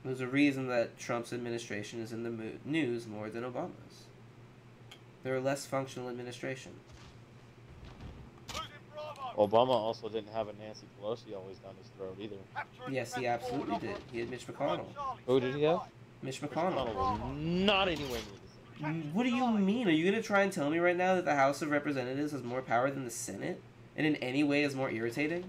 There's a reason that Trump's administration is in the news more than Obama's. They're a less functional administration. Obama also didn't have a Nancy Pelosi always down his throat either. Yes, he absolutely did. He had Mitch McConnell. Who did he have? Mitch McConnell. Was not anywhere near the same. What do you mean? Are you going to try and tell me right now that the House of Representatives has more power than the Senate? And in any way is more irritating?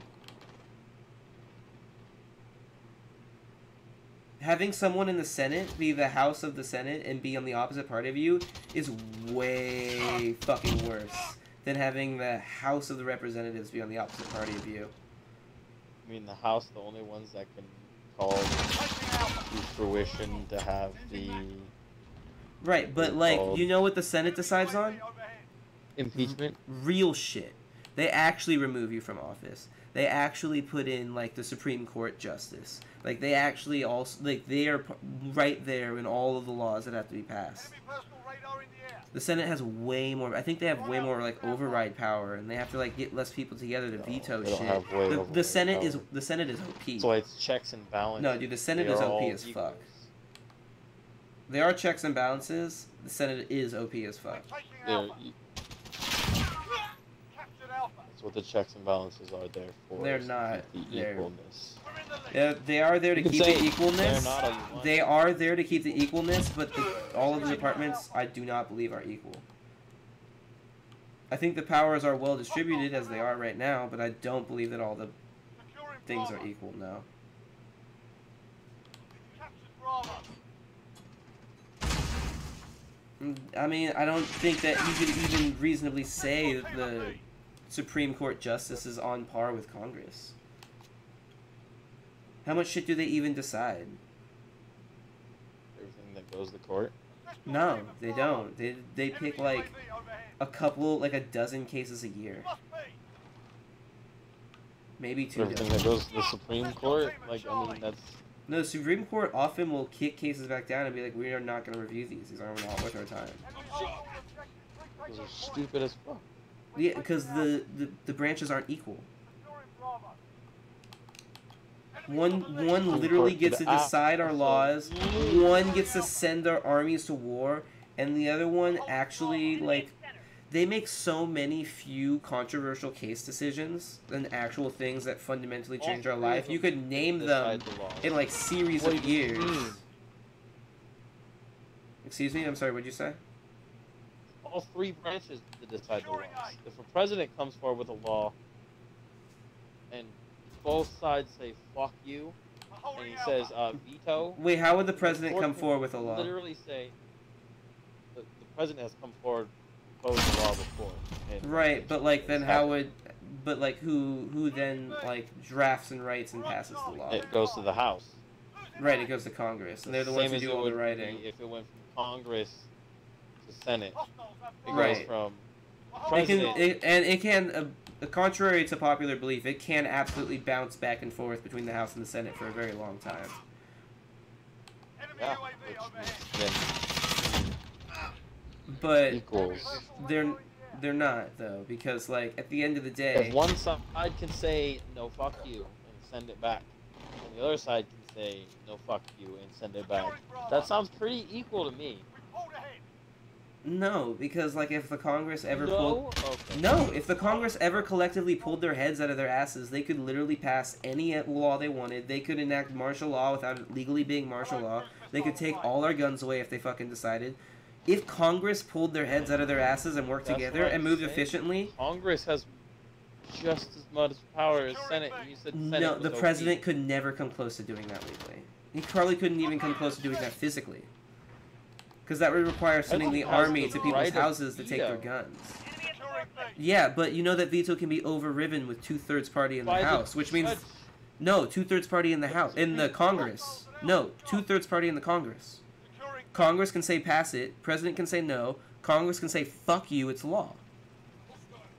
Having someone in the Senate be the House of the Senate and be on the opposite party of you is way fucking worse than having the House of the Representatives be on the opposite party of you. I mean, the House, the only ones that can call to fruition to have the... Right, but like, you know what the Senate decides on? Impeachment? Real shit. They actually remove you from office. They actually put in, like, the Supreme Court justice. Like, they actually also, like, they are right there in all of the laws that have to be passed. The Senate has way more, I think they have way more, like, override power, and they have to, like, get less people together to veto shit. The Senate is OP. So it's checks and balances. No, dude, the Senate is OP as fuck. There are checks and balances. The Senate is OP as fuck. That's what the checks and balances are there for. They're not. The equalness. Yeah, they are there to keep the equalness. Not they are there to keep the equalness, but all of the departments I do not believe are equal. I think the powers are well distributed as they are right now, but I don't believe that all the things are equal now. I mean, I don't think that you could even reasonably say that the Supreme Court justice is on par with Congress. How much shit do they even decide? Everything that goes to court? No, they don't. They pick like a couple, like a dozen cases a year. Maybe 2 dozen. Everything that goes to the Supreme Court? Like, I mean, that's... No, the Supreme Court often will kick cases back down and be like, we are not going to review these. These aren't worth our time. Those are stupid as fuck. Yeah, because the branches aren't equal. One literally gets to decide our laws, one gets to send our armies to war, and the other one actually, like, they make so many few controversial case decisions and actual things that fundamentally change our life. You could name them in, like, series of years. Excuse me? I'm sorry, what'd you say? All 3 branches to decide the laws. If a president comes forward with a law and both sides say fuck you and he says veto. Wait, how would the president come forward with a law? Literally say the president has come forward and proposed a law before. Right, but like then how would, but like who then like drafts and writes and passes the law? It goes to the House. Right, it goes to Congress, and they're the ones who do all the writing. If it went from Congress to Senate, it right. goes from president. It can, contrary to popular belief, it can absolutely bounce back and forth between the House and the Senate for a very long time. Yeah, but equals. They're not though, because like at the end of the day, if one side can say no fuck you and send it back, and the other side can say no fuck you and send it back, that sounds pretty equal to me. No, because like if the Congress ever if the Congress ever collectively pulled their heads out of their asses, they could literally pass any law they wanted. They could enact martial law without it legally being martial law. They could take all our guns away if they fucking decided. If Congress pulled their heads out of their asses and worked together and moved efficiently, Congress has just as much power as Senate. You said Senate no, the president could never come close to doing that legally. He probably couldn't even come close to doing that physically. Because that would require sending the army to people's houses to take their guns. Yeah, but you know that veto can be overridden with 2/3 party in the House, which means... No, 2/3 party in the House. In the Congress. No, 2/3 party in the Congress. Congress can say pass it, President can say no, Congress can say fuck you, it's law.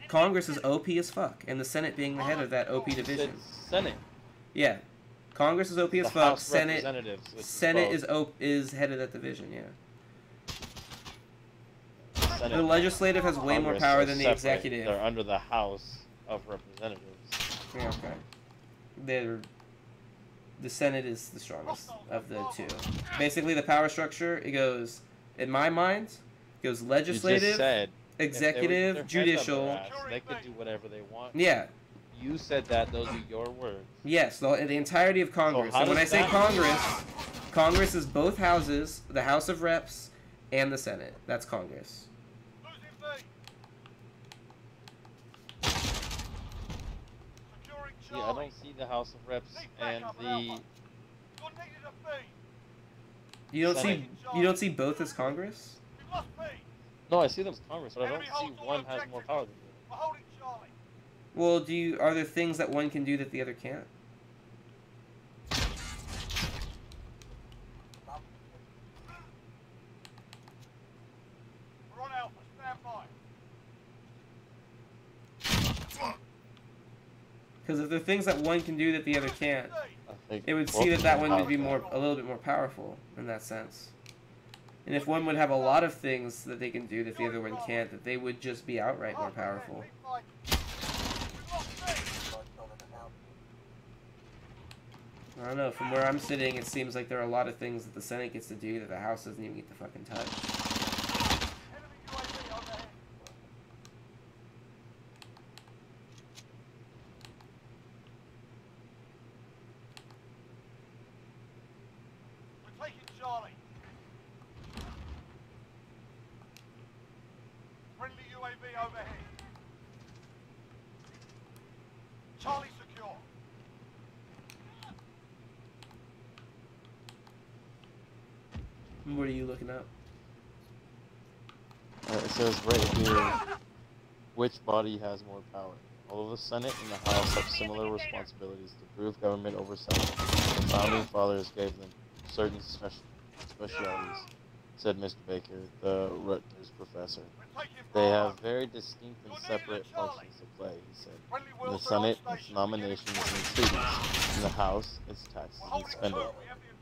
Congress is OP as fuck, and the Senate being the head of that OP division. Senate. Yeah. Congress is OP as fuck, Senate is head of that division, yeah. Senate, the legislative has way more power than the separate. Executive. They're under the House of Representatives. Yeah, okay. They're the Senate is the strongest of the two. Basically, the power structure, it goes, in my mind, it goes legislative, executive, judicial. They could do whatever they want. Yeah. You said that. Those are your words. Yes, the entirety of Congress. So and when I say Congress, Congress is both houses, the House of Reps and the Senate. That's Congress. Yeah, I don't see the House of Reps and the. You don't see both as Congress? No, I see them as Congress, but I don't see one has more power than the other. Well, are there things that one can do that the other can't? Because if there are things that one can do that the other can't, it would see that one would be a little bit more powerful in that sense. And if one would have a lot of things that they can do that the other one can't, that they would just be outright more powerful. I don't know, from where I'm sitting, it seems like there are a lot of things that the Senate gets to do that the House doesn't even get to fucking touch. We're taking Charlie. Friendly UAV overhead. Charlie secure. What are you looking up? It says right here, which body has more power? Although the Senate and the House have similar responsibilities to prove government oversight, the Founding Fathers gave them certain specialities, said Mr. Baker, the Rutgers professor. They have very distinct and separate functions to play, he said. In the Senate, it's nominations and treaties. In the House, it's taxes and spending.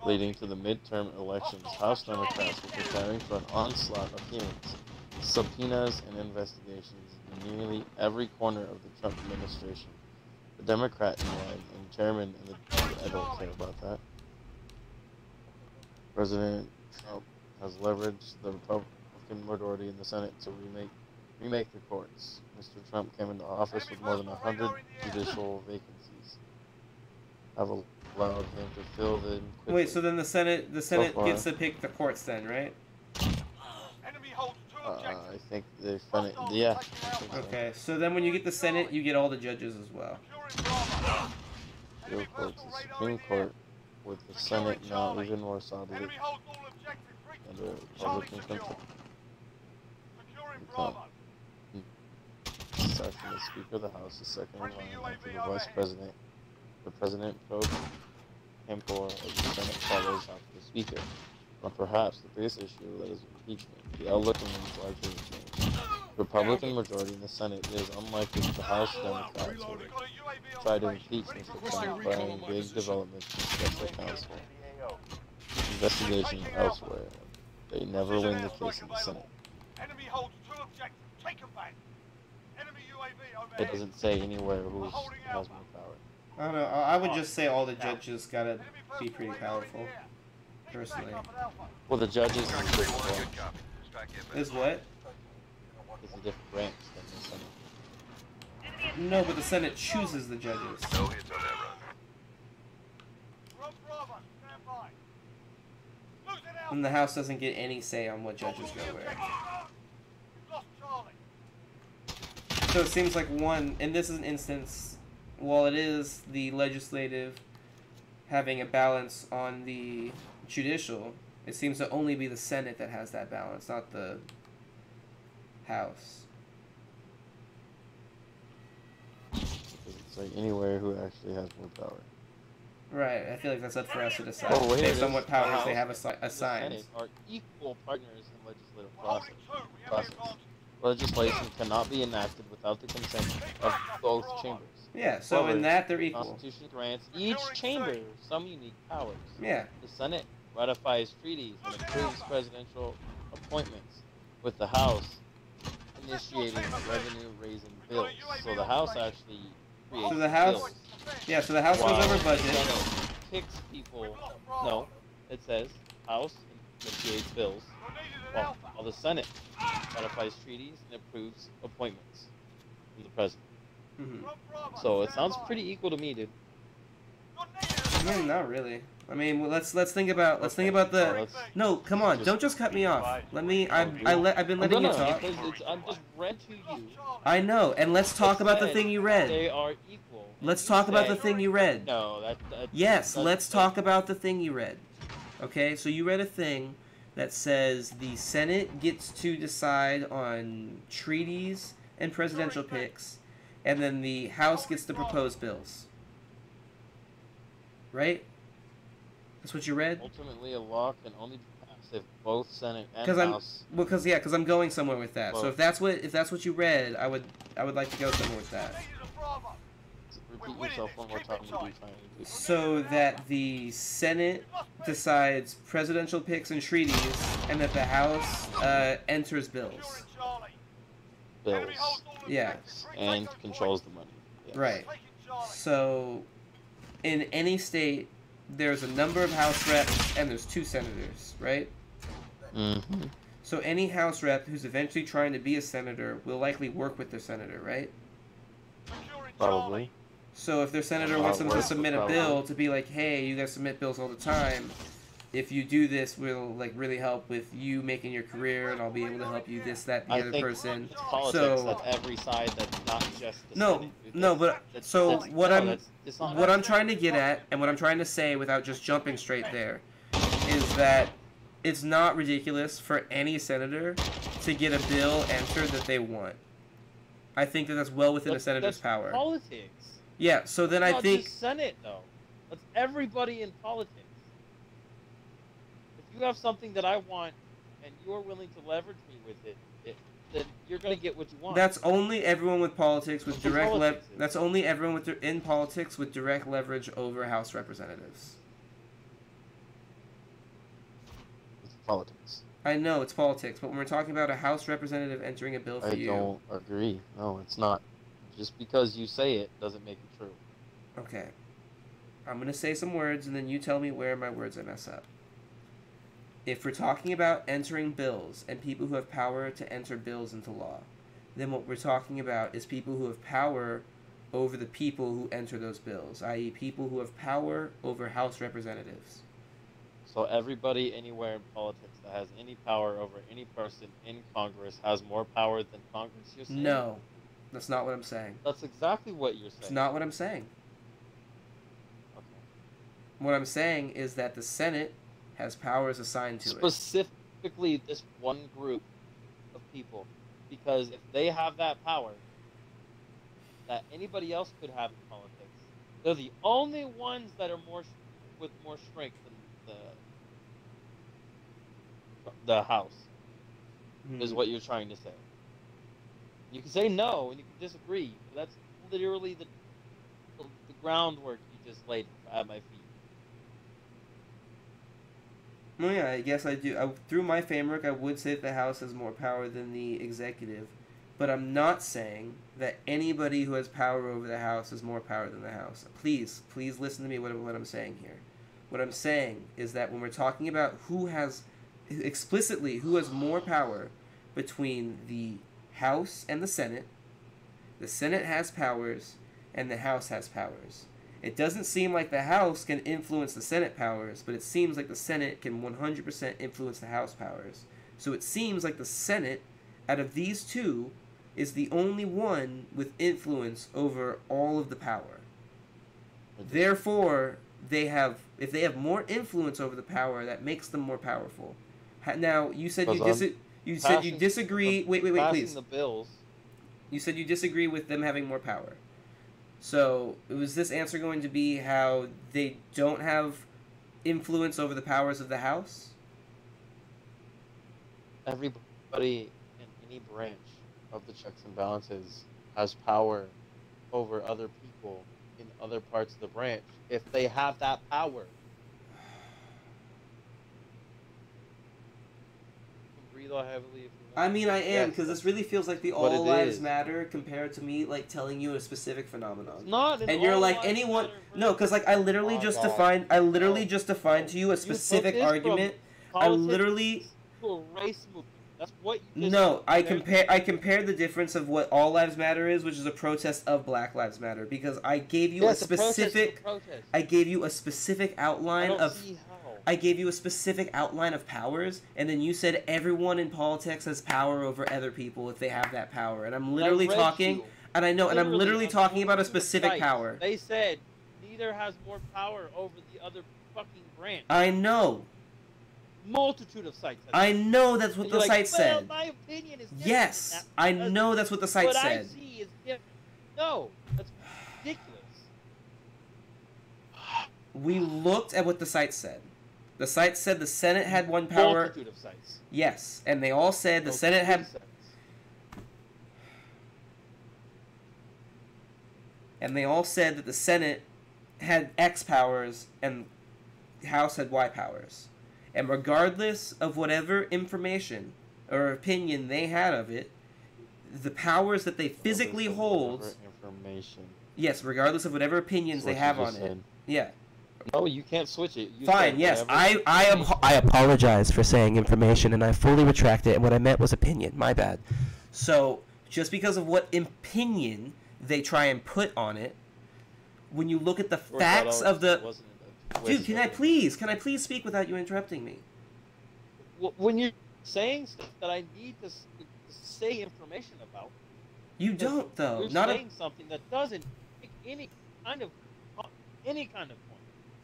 Leading to the midterm elections, House Democrats were preparing for an onslaught of hearings, subpoenas, and investigations in nearly every corner of the Trump administration. The Democrat in line and chairman and I don't care about that. President Trump has leveraged the Republican majority in the Senate to remake the courts. Mr. Trump came into office with more than 100 judicial vacancies. Have allowed him to fill them quickly. Wait, so then the Senate gets to pick the courts then, right? I think they find it, yeah. Okay, so then when you get the Senate, you get all the judges as well. The Supreme Court, with the Senate now even more solidly under Republican control. Aside from the Speaker of the House, the second in line after the Vice President, the President pro tempore of the Senate follows after the Speaker. But perhaps the biggest issue relates to impeachment. The outlook remains largely unchanged. The Republican majority in the Senate is unlikely to the House Democrats will try to impeach Mr. Trump requiring big developments in special counsel. Investigation elsewhere. They never win the case in the Senate. It doesn't say anywhere who has more power. I don't know. I would just say all the judges gotta be pretty powerful, personally. Well, the judges is a different branch. Is what? It's a different branch than the Senate. No, but the Senate chooses the judges. And the House doesn't get any say on what judges go where. So it seems like one, and this is an instance, while it is the legislative having a balance on the judicial, it seems to only be the Senate that has that balance, not the House. It's like anywhere who actually has more power. Right, I feel like that's up for us to decide based on what powers they have The assigned. Senate are equal partners in the legislative process. Legislation cannot be enacted without the consent of both chambers. Yeah, so However, in that they're the equal. Constitution grants each chamber some unique powers. Yeah. The Senate ratifies treaties and approves presidential appointments, with the House initiating revenue-raising bills. So the House actually creates So the House, bills. yeah, so the House goes over budget. picks people. No, it says House initiates bills, while the Senate ratifies treaties and approves appointments from the president. So it sounds pretty equal to me, dude. I mean, not really. I mean, well, let's think about the. No, come on! Don't just cut me off. Let me. I've been letting you talk. I'm just read to you. I know, and let's talk about the thing you read. They are equal. Let's talk about the thing you read. No, yes, let's talk about the thing you read. Okay, so you read a thing that says the Senate gets to decide on treaties and presidential picks, and then the House gets to propose bills. Right? That's what you read? Ultimately, a law can only be passed if both Senate and House. Because I'm going somewhere with that. Both. So if that's what you read, I would like to go somewhere with that. Repeat yourself one more time. So that the Senate decides presidential picks and treaties, and that the House enters bills. Bills. Yeah. And controls the money. Yes. Right. So, in any state, there's a number of House reps and there's 2 senators, right? Mm-hmm. So any House rep who's eventually trying to be a senator will likely work with their senator, right? Probably. So if their senator wants them to submit a bill to be like, hey, you guys submit bills all the time. If you do this, we'll like really help with you making your career, and I'll be able to help you this, that, the other person. It's politics. That's every side. That's not just the Senate. No, but so what I'm trying to get at, and what I'm trying to say without just jumping straight there, is that it's not ridiculous for any senator to get a bill entered that they want. I think that that's well within a senator's power. Politics. Yeah. So then I think just Senate though. That's everybody in politics. If you have something that I want, and you're willing to leverage me with it, then you're gonna get what you want. That's only everyone with politics with direct That's only everyone in politics with direct leverage over House representatives. It's politics. I know it's politics, but when we're talking about a House representative entering a bill for you, I don't agree. No, it's not. Just because you say it doesn't make it true. Okay. I'm gonna say some words, and then you tell me where in my words I mess up. If we're talking about entering bills and people who have power to enter bills into law, then what we're talking about is people who have power over the people who enter those bills, i.e. people who have power over House representatives. So everybody anywhere in politics that has any power over any person in Congress has more power than Congress, you're saying? No, that's not what I'm saying. That's exactly what you're saying. It's not what I'm saying. Okay. What I'm saying is that the Senate has powers assigned to it. Specifically this one group of people. Because if they have that power that anybody else could have in politics, they're the only ones that are with more strength than the House, is what you're trying to say. You can say no and you can disagree, but that's literally the groundwork you just laid at my feet. Well, yeah, I guess I do. Through my framework, I would say that the House has more power than the executive, but I'm not saying that anybody who has power over the House has more power than the House. Please listen to me. What I'm saying here. What I'm saying is that when we're talking about who has more power between the House and the Senate has powers and the House has powers. It doesn't seem like the House can influence the Senate powers, but it seems like the Senate can 100% influence the House powers. So it seems like the Senate, out of these two, is the only one with influence over all of the power. Therefore, if they have more influence over the power, that makes them more powerful. Now, you said you disagree. Wait, please. The bills. You said you disagree with them having more power. So, was this answer going to be how they don't have influence over the powers of the House? Everybody in any branch of the checks and balances has power over other people in other parts of the branch if they have that power. though heavily. If you I mean, I am, because yes, this really feels like the all lives matter compared to me, like, telling you a specific phenomenon. It's not an and you're all like, lives anyone... matter, No, because, like, I literally just defined to you a specific argument. I literally... To a race movement. That's what you just No, I compared the difference of what all lives matter is, which is a protest of Black Lives Matter, because I gave you a specific... I gave you a specific outline of... I gave you a specific outline of powers, and then you said everyone in politics has power over other people if they have that power. And I'm literally talking, and I know, and I'm literally talking about a specific power. They said neither has more power over the other fucking branch. I know. Multitude of sites. I know that's what the site said. My opinion is different. Yes, I know that's what the site said. What I see is different. No, that's ridiculous. We looked at what the site said. The site said the Senate had one power. Multitude of sites. Yes, and they all said the Senate had... And they all said that the Senate had X powers and the House had Y powers. And regardless of whatever information or opinion they had of it, the powers that they physically hold... Information. Yes, regardless of whatever opinions they have on it. Yeah. No, you can't switch it. Fine, yes. I apologize for saying information, and I fully retract it, and what I meant was opinion. My bad. So, just because of what opinion they try and put on it, when you look at the facts of the... Dude, can I please speak without you interrupting me? When you're saying stuff that I need to say information about... You don't, though. You're saying something that doesn't make any kind of point.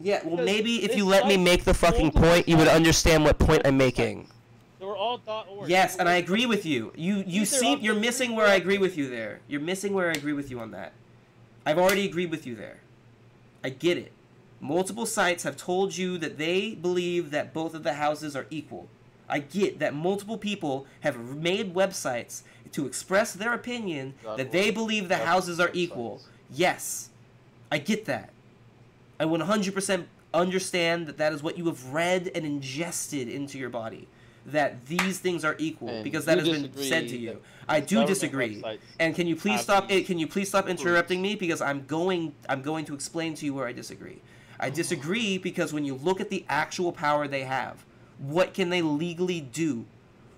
Yeah, well, maybe if you let me make the fucking point, you would understand what point I'm making. They were all .org. Yes, and I agree with you. You're missing where I agree with you there. You're missing where I agree with you on that. I've already agreed with you there. I get it. Multiple sites have told you that they believe that both of the houses are equal. I get that multiple people have made websites to express their opinion that they believe the houses are equal. Yes, I get that. I 100% understand that that is what you have read and ingested into your body. That these things are equal, and because that has been said to you. I do disagree. And can you please stop? Can you please stop interrupting me? Because I'm going to explain to you where I disagree. I disagree because when you look at the actual power they have, what can they legally do?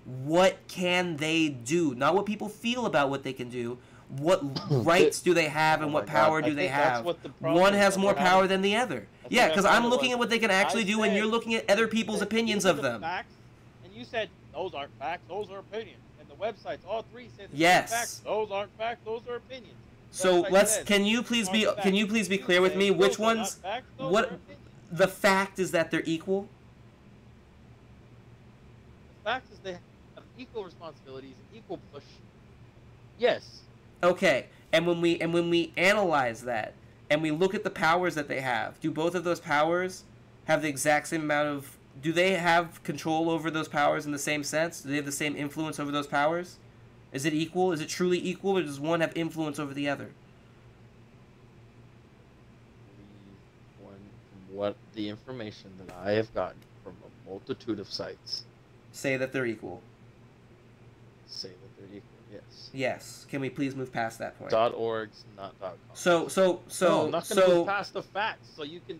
What can they do? Not what people feel about what they can do. What rights do they have and what power do they have? One has more power than the other. Yeah, because I'm looking at what they can actually do and you're looking at other people's opinions of them. And you said, those aren't facts, those are opinions. And the websites, all three said, yes, those aren't facts, those are opinions. So can you please be clear with me which ones, what, the fact is that they're equal? The fact is they have equal responsibilities, equal push. Yes. Okay, and when we analyze that and we look at the powers that they have, do both of those powers have the exact same amount of... Do they have control over those powers in the same sense? Do they have the same influence over those powers? Is it equal? Is it truly equal, or does one have influence over the other? What the information that I have gotten from a multitude of sites say that they're equal. Say that they're equal. Yes. Yes. Can we please move past that point? .org's not .com. So no, I'm not gonna move past the facts, so you can.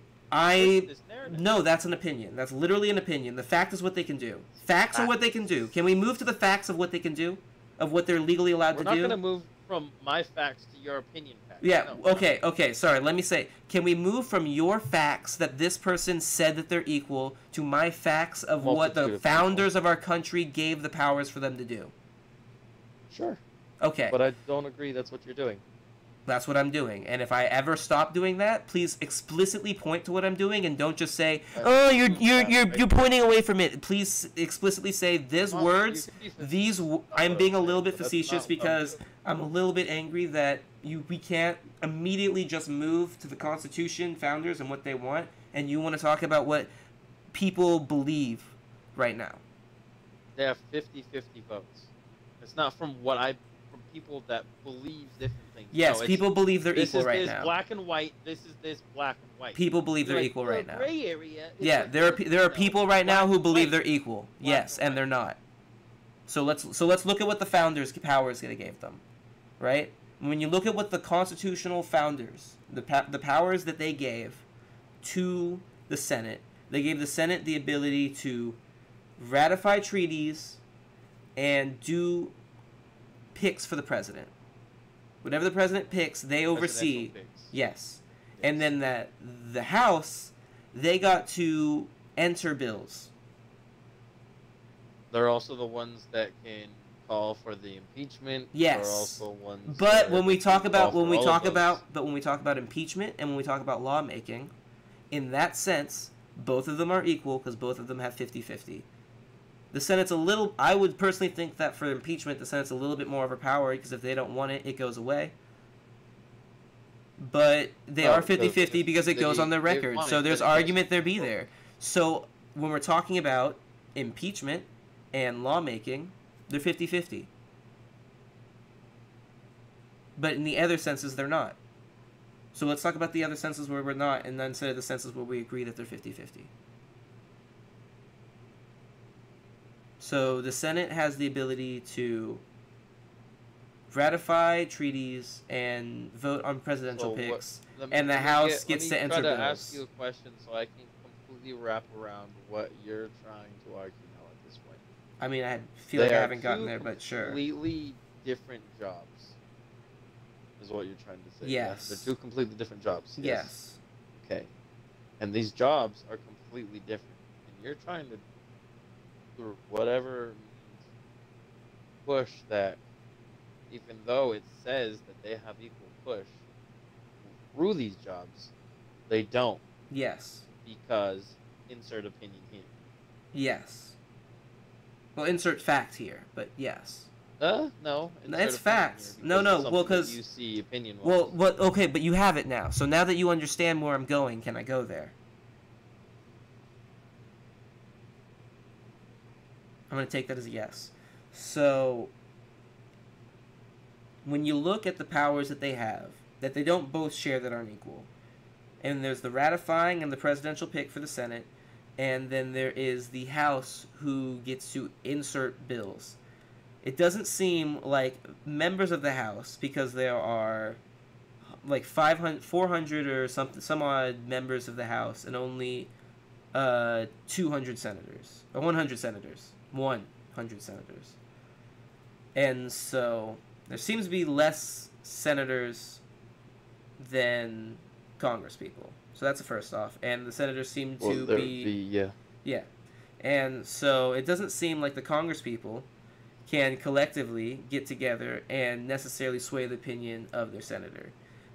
No, that's an opinion. That's literally an opinion. The fact is what they can do. Facts are what they can do. Can we move to the facts of what they can do, of what they're legally allowed to do? We're not gonna move from my facts to your opinion facts. Yeah. No, okay. Sorry. Let me say. Can we move from your facts that this person said that they're equal to my facts of what the founders of our country gave the powers for them to do? Sure. Okay. But I don't agree that's what you're doing. That's what I'm doing. And if I ever stop doing that, please explicitly point to what I'm doing and don't just say, "Oh, you're pointing away from it." Please explicitly say these words. I'm being a little bit facetious because I'm a little bit angry that we can't immediately just move to the Constitution, founders, and what they want, and you want to talk about what people believe right now. They have 50-50 votes. It's not from people that believe different things. Yes, people believe they're equal right now. This is black and white. This is this black and white. People believe they're equal right now. Gray area. Yeah, there are people right now who believe they're equal. Yes, and they're not. So let's look at what the founders' powers they gave them, right? When you look at what the constitutional founders, the powers that they gave to the Senate, they gave the Senate the ability to ratify treaties and do picks for the president. Whatever the president picks, they oversee. Yes. And then the House, they got to enter bills. They're also the ones that can call for the impeachment. Yes. They're also ones. But when we talk about impeachment and when we talk about lawmaking, in that sense, both of them are equal because both of them have 50-50. The Senate's a little... I would personally think that for impeachment, the Senate's a little bit more overpowered because if they don't want it, it goes away. But they are 50-50 because it goes on their record. So there's argument there be there. So when we're talking about impeachment and lawmaking, they're 50-50. But in the other senses, they're not. So let's talk about the other senses where we're not, and then instead of the senses where we agree that they're 50-50. So the Senate has the ability to ratify treaties and vote on presidential picks, and the House gets to enter bills. Let me try to ask you a question so I can completely wrap around what you're trying to argue now at this point. I mean, I feel like I haven't gotten there, but sure. Completely different jobs is what you're trying to say. Yes. They're two completely different jobs. Yes. Okay. And these jobs are completely different. And you're trying to, through whatever means, push that, even though it says that they have equal push through these jobs, they don't. Yes. Because insert opinion here. Yes. Well, insert fact here, but yes. No. It's facts. No, well, because you see opinion. Well, okay, but you have it now. So now that you understand where I'm going, can I go there? I'm going to take that as a yes. So when you look at the powers that they have, that they don't both share that aren't equal, and there's the ratifying and the presidential pick for the Senate, and then there is the House who gets to insert bills. It doesn't seem like members of the House, because there are like 400 or some odd members of the House, and only 200 senators, or 100 senators. 100 senators. And so there seems to be less senators than Congress people. So that's the first off. And the senators seem to be... Yeah. And so it doesn't seem like the Congress people can collectively get together and necessarily sway the opinion of their senator.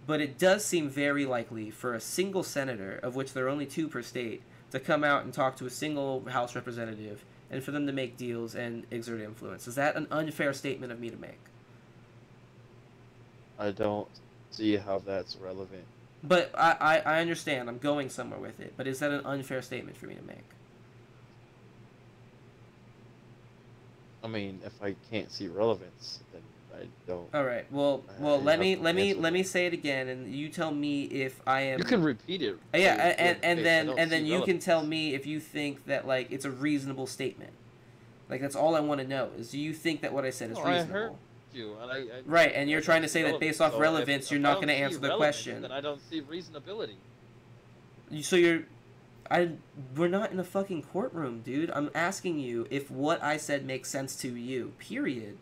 But it does seem very likely for a single senator, of which there are only 2 per state, to come out and talk to a single House representative and for them to make deals and exert influence. Is that an unfair statement of me to make? I don't see how that's relevant. But I understand. I'm going somewhere with it. But is that an unfair statement for me to make? I mean, if I can't see relevance, then I don't. All right. Well, let me say it again, and you tell me if I am. You can repeat it. Yeah, and then you can tell me if you think that like it's a reasonable statement. Like that's all I want to know is, do you think that what I said is reasonable? I heard you, and I right, and you're trying to say that based off relevance, you're not going to answer the question. Then I don't see reasonability. So we're not in a fucking courtroom, dude. I'm asking you if what I said makes sense to you, period.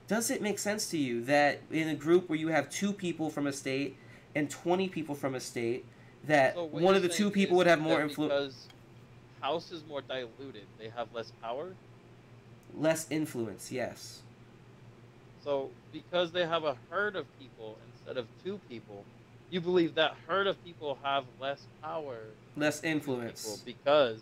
Does it make sense to you that in a group where you have 2 people from a state and 20 people from a state, that one of the 2 people would have more influence? Because House is more diluted, they have less power? Less influence, yes. So, because they have a herd of people instead of 2 people, you believe that herd of people have less power, less influence, because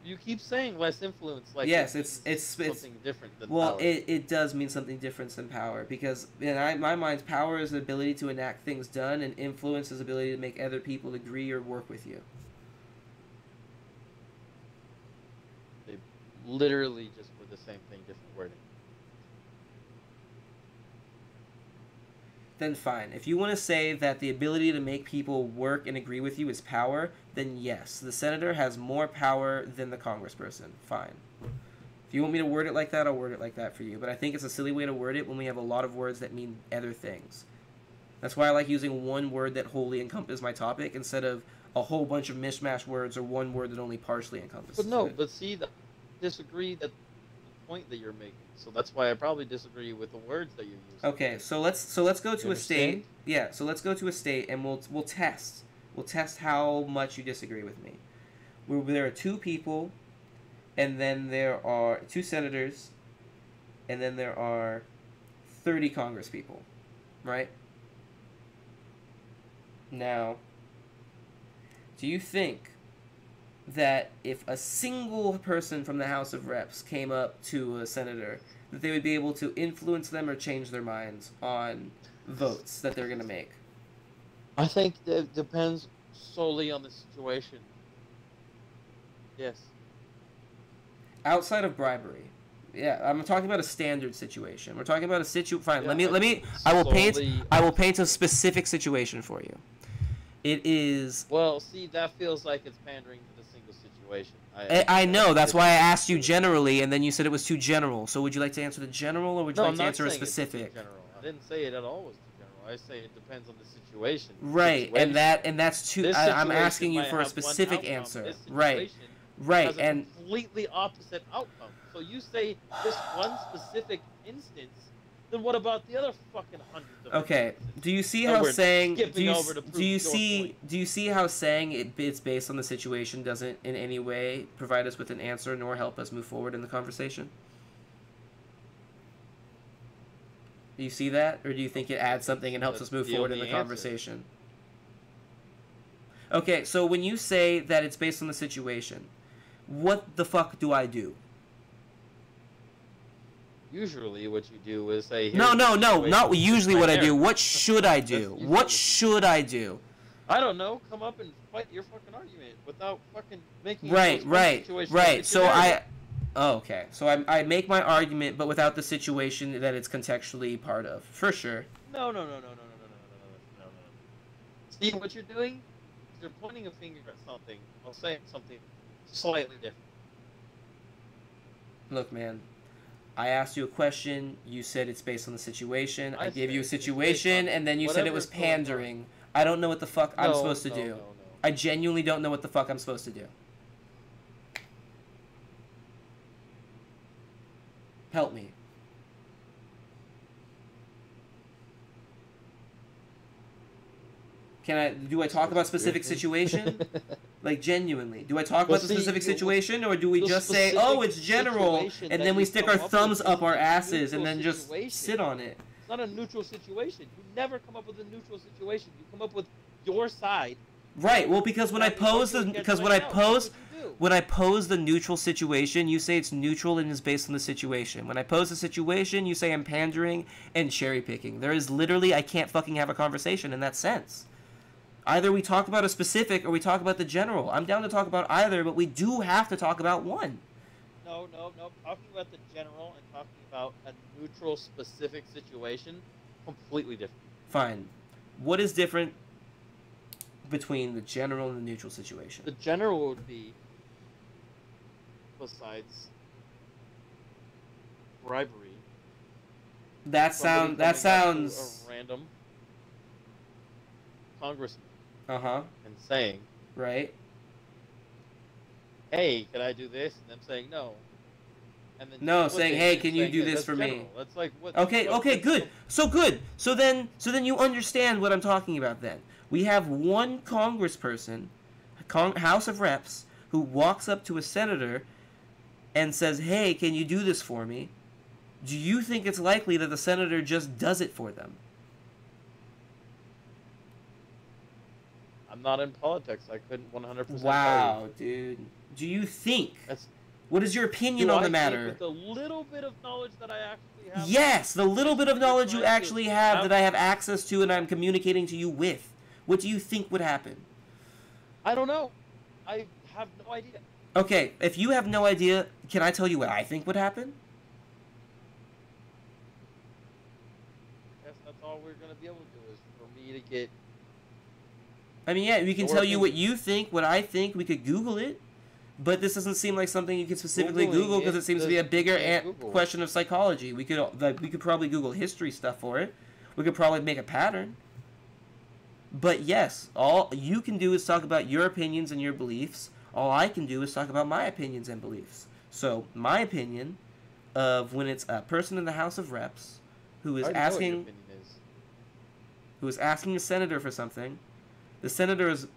you keep saying less influence, like yes, it's something different than well, power. It does mean something different than power, because in my mind, power is the ability to enact things done, and influence is the ability to make other people agree or work with you. They literally just were the same thing, different wording. then fine. If you want to say that the ability to make people work and agree with you is power, then yes, the senator has more power than the congressperson. Fine. If you want me to word it like that, I'll word it like that for you. But I think it's a silly way to word it when we have a lot of words that mean other things. That's why I like using one word that wholly encompasses my topic instead of a whole bunch of mishmash words or one word that only partially encompasses But no, it. but see, disagree that the point that you're making. So that's why I probably disagree with the words that you're using. Okay, so let's go to a state. Yeah, so let's go to a state and we'll test. We'll test how much you disagree with me. Where there are two people, and then there are two senators, and then there are 30 congresspeople, right? Now, do you think that if a single person from the House of Reps came up to a senator, that they would be able to influence them or change their minds on votes that they're going to make? I think it depends solely on the situation. Yes. Outside of bribery. Yeah, I'm talking about a standard situation. We're talking about a fine, Yeah, I will paint a specific situation for you. It is... Well, see, that feels like it's pandering to the single situation. I know, that's why I asked you generally, and then you said it was too general. So would you like to answer the general, or would you like to answer a specific? I didn't say it at all was too general. I say it depends on the situation. Right, and that's too... I'm asking you for a specific answer. Right, has a and... completely opposite outcome. So you say this one specific instance, then what about the other fucking hundreds of Okay, instances? do you see how saying... Do you see how saying it's based on the situation doesn't in any way provide us with an answer nor help us move forward in the conversation? Do you see that? Or do you think it adds something and helps us move forward in the conversation? Okay, so when you say that it's based on the situation, what the fuck do I do? Usually what you do is say... No, not usually what I do. What should I do? What should I do? I don't know. Come up and fight your fucking argument without fucking making... Right. So I... Oh, okay. So I make my argument, but without the situation that it's contextually part of. For sure. No. See what you're doing? You're pointing a finger at something. I'll say something slightly different. Look, man. I asked you a question. You said it's based on the situation. I gave you a situation, and then you said it was pandering. I don't know what the fuck I'm supposed to do. I genuinely don't know what the fuck I'm supposed to do. Help me. Do I talk about specific situation? Like, genuinely. Do I talk about the specific situation, or do we just say, oh, it's general, and then we stick our thumbs up our asses and then just sit on it? It's not a neutral situation. You never come up with a neutral situation. You come up with your side. Right. Well, because when I pose the neutral situation, you say it's neutral and is based on the situation. When I pose the situation, you say I'm pandering and cherry picking. There is literally, I can't fucking have a conversation in that sense. Either we talk about a specific or we talk about the general. I'm down to talk about either, but we do have to talk about one. No. Talking about the general and talking about a neutral specific situation, completely different. Fine. What is different between the general and the neutral situation? The general would be, besides bribery. That sounds a random congressman. Uh-huh. And saying, right. Hey, can I do this? And them saying no. And then no, saying, hey, can you do this for me? That's like what. Okay, good. So good. So then you understand what I'm talking about. Then we have one congressperson, House of Reps, who walks up to a senator and says, hey, can you do this for me? Do you think it's likely that the senator just does it for them? I'm not in politics. I couldn't 100%. Wow, dude. Do you think? What is your opinion on the matter? With the little bit of knowledge that I actually have. Yes, the little bit of knowledge you actually have that I have access to and I'm communicating to you with. What do you think would happen? I don't know. I have no idea. Okay, if you have no idea, can I tell you what I think would happen? Yes, that's all we're gonna be able to do is for me to get. I mean, yeah, we can tell you what you think, what I think. We could Google it, but this doesn't seem like something you could specifically Google because it seems to be a bigger question of psychology. We could probably Google history stuff for it. We could probably make a pattern. But yes, all you can do is talk about your opinions and your beliefs. All I can do is talk about my opinions and beliefs. So my opinion of when it's a person in the House of Reps who is asking a senator for something, the senator is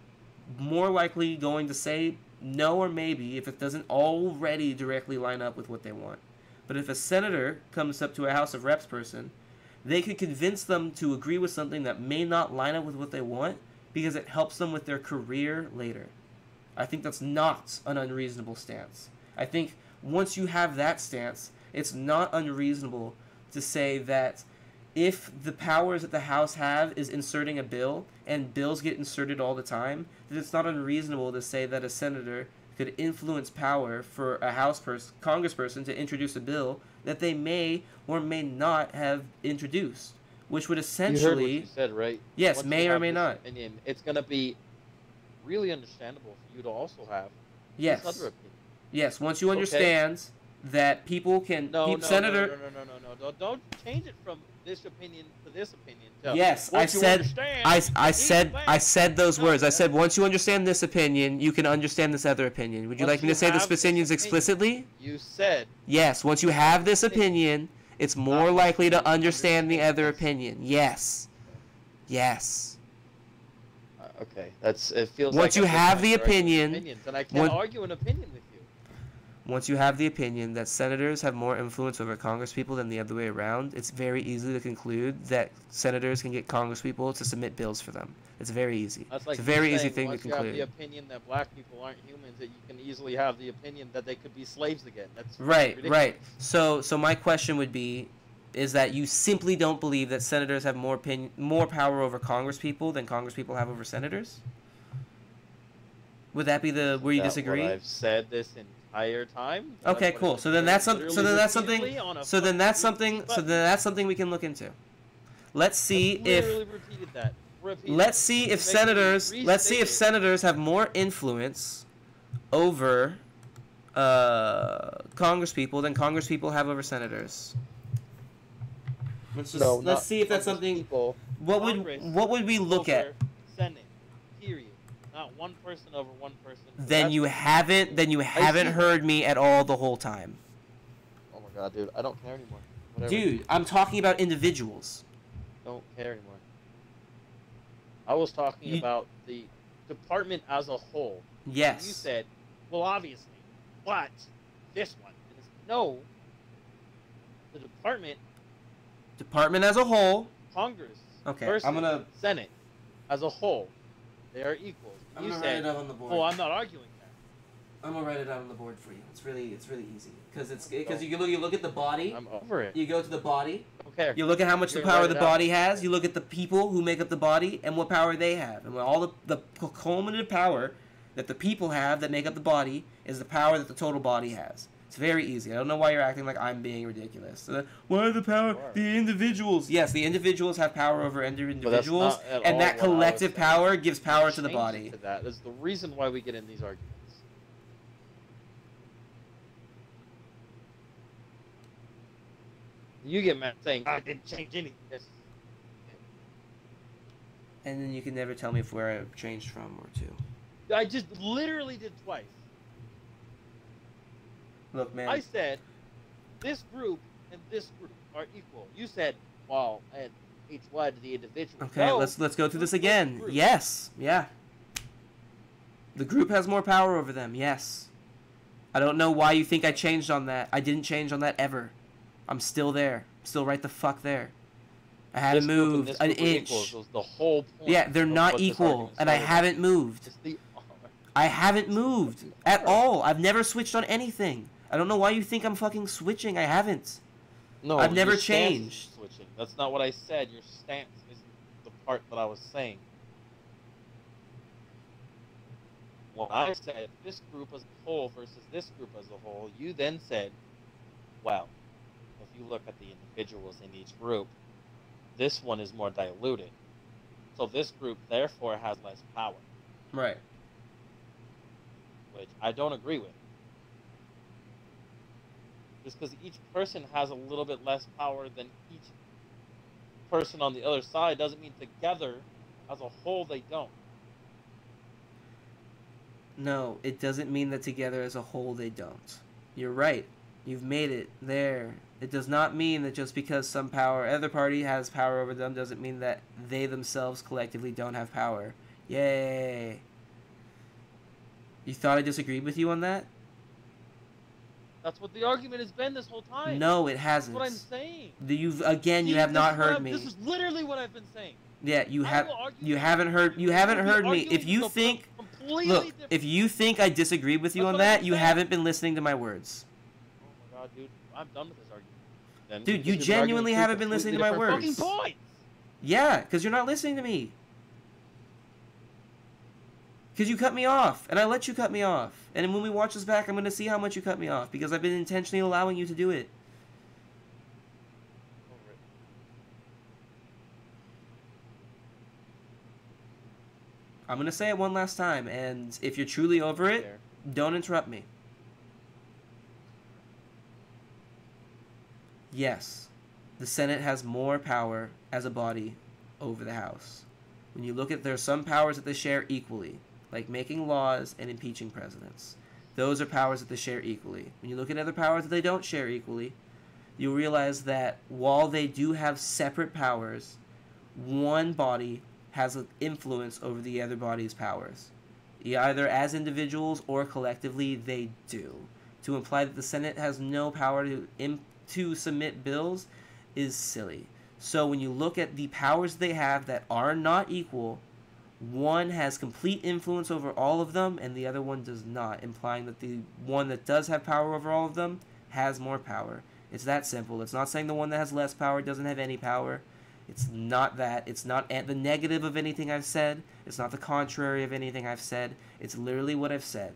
more likely going to say no or maybe if it doesn't already directly line up with what they want. But if a senator comes up to a House of Reps person, they could convince them to agree with something that may not line up with what they want because it helps them with their career later. I think that's not an unreasonable stance. I think once you have that stance, it's not unreasonable to say that if the powers that the House have is inserting a bill, and bills get inserted all the time, then it's not unreasonable to say that a senator could influence power for a congressperson to introduce a bill that they may or may not have introduced, which would essentially... You heard what you said, right? Yes, Once may you or have may this not. opinion, it's going to be really understandable for you to also have Yes. this other opinion. Yes, once you understand that people can... Senator... No. Don't change it from this opinion to this opinion. Yes, I said those words. I said once you understand this opinion, you can understand this other opinion. Would you like me to say this opinions explicitly? You said. Yes, once you have this opinion, it's more likely to understand the other opinion. Yes. Yes. Okay, it feels once like you have the opinion, and I can't argue an opinion with you. Once you have the opinion that senators have more influence over congresspeople than the other way around, it's very easy to conclude that senators can get congresspeople to submit bills for them. It's very easy. That's like it's a very easy thing to conclude. conclude. You have the opinion that black people aren't humans, that you can easily have the opinion that they could be slaves again. That's right. So my question would be, is that you simply don't believe that senators have more power over congresspeople than congresspeople have over senators? Would that be where you disagree? I've said this entire time. Okay, cool. So then that's something we can look into. Let's see if senators have more influence over congresspeople than congresspeople have over senators. Let's see if that's something. What would we look at? Senate, period. Not one person over one person. Then you haven't heard me at all the whole time. Oh my god, dude, I don't care anymore. Whatever. Dude, I'm talking about individuals. Don't care anymore. I was talking about the department as a whole. Yes. You said, well, obviously, but this one. No. The department as a whole. Congress. Okay. Versus Senate as a whole. They are equals. I'm gonna write it out on the board. Oh, I'm not arguing that. I'm gonna write it out on the board for you. It's really easy because you look at the body. I'm over it. You go to the body. Okay. You look at how much the power the body has. You look at the people who make up the body and what power they have, and all the culminative power that the people have that make up the body is the power that the total body has. It's very easy. I don't know why you're acting like I'm being ridiculous. What are the power? The individuals. Yes, the individuals have power over individuals, and that collective power gives power to the body. That is the reason why we get in these arguments. You get mad saying, I didn't change anything. And then you can never tell me where I changed from or to. I just literally did twice. Look, man. I said, this group and this group are equal. You said, well, and each one to the individual. Okay, no, let's go through this again. Yes, yeah. The group has more power over them, yes. I don't know why you think I changed on that. I didn't change on that ever. I'm still there. I'm still right the fuck there. I haven't moved an inch. The whole point. Yeah, they're not equal, and I haven't moved. I haven't moved at all. I've never switched on anything. I don't know why you think I'm fucking switching. I haven't. No, I've never changed. Switching. That's not what I said. Your stance is the part that I was saying. When I said this group as a whole versus this group as a whole, you then said, well, if you look at the individuals in each group, this one is more diluted. So this group, therefore, has less power. Right. Which I don't agree with. Just because each person has a little bit less power than each person on the other side doesn't mean together, as a whole, they don't. No, it doesn't mean that together as a whole they don't. You're right. You've made it there. It does not mean that just because some other party has power over them doesn't mean that they themselves collectively don't have power. Yay. You thought I disagreed with you on that? That's what the argument has been this whole time. No, it hasn't. That's what I'm saying. You have not heard me. This is literally what I've been saying. Yeah, you haven't heard me. If you think I disagreed with you on that, you haven't been listening to my words. Oh my god, dude. I'm done with this argument. Then dude, you genuinely haven't been listening to my words. Fucking points. Yeah, because you're not listening to me. Because you cut me off, and I let you cut me off. And when we watch this back, I'm going to see how much you cut me off, because I've been intentionally allowing you to do it. I'm going to say it one last time, and if you're truly over it, don't interrupt me. Yes, the Senate has more power as a body over the House. When you look at, there are some powers that they share equally, like making laws and impeaching presidents. Those are powers that they share equally. When you look at other powers that they don't share equally, you'll realize that while they do have separate powers, one body has an influence over the other body's powers. Either as individuals or collectively, they do. To imply that the Senate has no power to submit bills is silly. So when you look at the powers they have that are not equal, one has complete influence over all of them and the other one does not, implying that the one that does have power over all of them has more power. It's that simple. It's not saying the one that has less power doesn't have any power. It's not that. It's not the negative of anything I've said. It's not the contrary of anything I've said. It's literally what I've said.